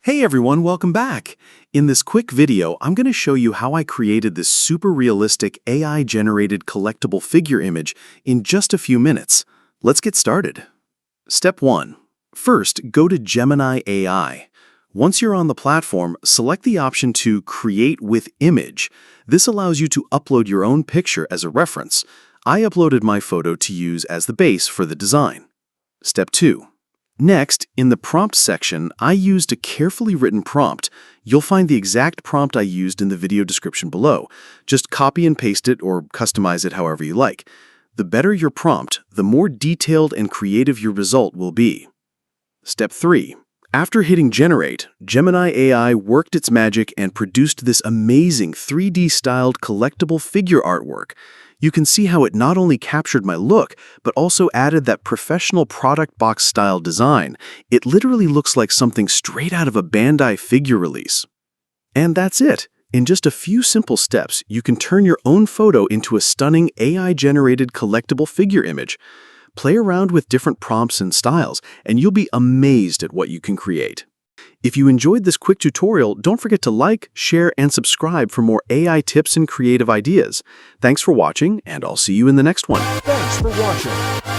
Hey everyone, welcome back. In this quick video, I'm going to show you how I created this super realistic AI-generated collectible figure image in just a few minutes. Let's get started. Step 1. First, go to Gemini AI. Once you're on the platform, select the option to Create with Image. This allows you to upload your own picture as a reference. I uploaded my photo to use as the base for the design. Step 2. Next, in the prompt section, I used a carefully written prompt. You'll find the exact prompt I used in the video description below. Just copy and paste it or customize it however you like. The better your prompt, the more detailed and creative your result will be. Step 3. After hitting Generate, Gemini AI worked its magic and produced this amazing 3D-styled collectible figure artwork. You can see how it not only captured my look, but also added that professional product box-style design. It literally looks like something straight out of a Bandai figure release. And that's it. In just a few simple steps, you can turn your own photo into a stunning AI-generated collectible figure image. Play around with different prompts and styles, and you'll be amazed at what you can create. If you enjoyed this quick tutorial, don't forget to like, share, and subscribe for more AI tips and creative ideas. Thanks for watching, and I'll see you in the next one. Thanks for watching.